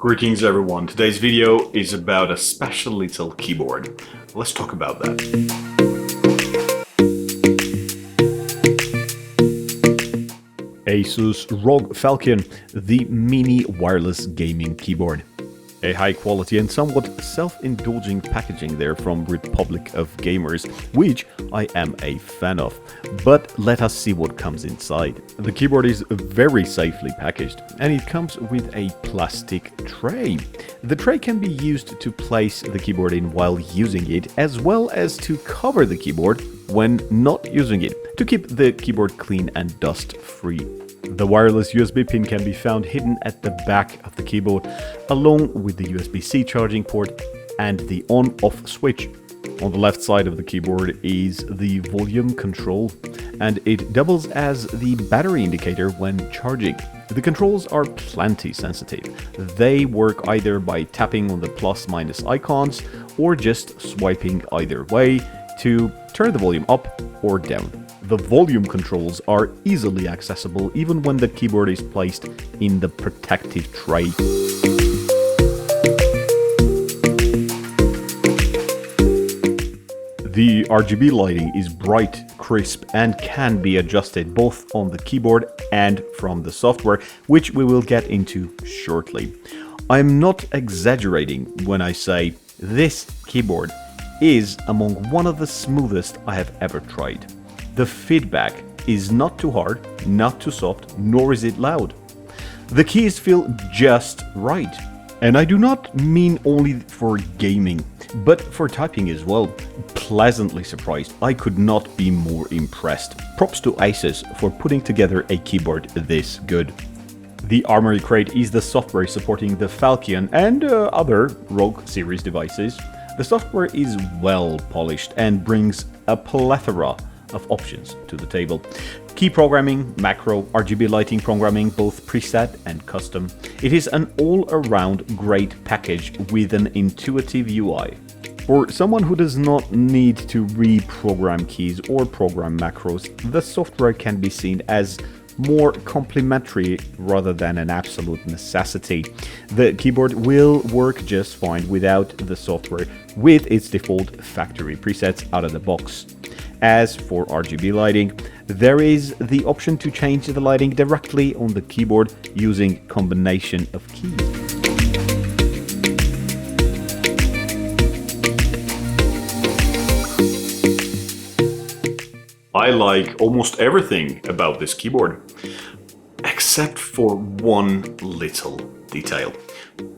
Greetings everyone, today's video is about a special little keyboard. Let's talk about that. Asus ROG Falchion, the mini wireless gaming keyboard. A high quality and somewhat self-indulging packaging there from Republic of Gamers, which I am a fan of. But let us see what comes inside. The keyboard is very safely packaged and it comes with a plastic tray. The tray can be used to place the keyboard in while using it, as well as to cover the keyboard when not using it, to keep the keyboard clean and dust free. The wireless USB pin can be found hidden at the back of the keyboard, along with the USB-C charging port and the on-off switch. On the left side of the keyboard is the volume control, and it doubles as the battery indicator when charging. The controls are plenty sensitive. They work either by tapping on the plus-minus icons or just swiping either way to turn the volume up or down. The volume controls are easily accessible even when the keyboard is placed in the protective tray. The RGB lighting is bright, crisp, and can be adjusted both on the keyboard and from the software, which we will get into shortly. I'm not exaggerating when I say this keyboard is among one of the smoothest I have ever tried. The feedback is not too hard, not too soft, nor is it loud. The keys feel just right. And I do not mean only for gaming, but for typing as well. Pleasantly surprised, I could not be more impressed. Props to Asus for putting together a keyboard this good. The Armory Crate is the software supporting the Falchion and other ROG series devices. The software is well polished and brings a plethora of options to the table. Key programming, macro, RGB lighting programming, both preset and custom. It is an all-around great package with an intuitive UI. For someone who does not need to reprogram keys or program macros, the software can be seen as more complementary rather than an absolute necessity. The keyboard will work just fine without the software with its default factory presets out of the box. As for RGB lighting, there is the option to change the lighting directly on the keyboard using combination of keys. I like almost everything about this keyboard, except for one little detail.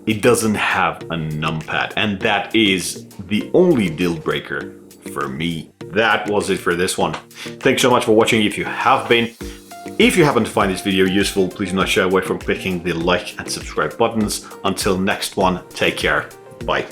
It doesn't have a numpad, and that is the only deal breaker for me. That was it for this one. Thanks so much for watching if you have been. If you happen to find this video useful, please do not shy away from clicking the like and subscribe buttons. Until next one, take care. Bye.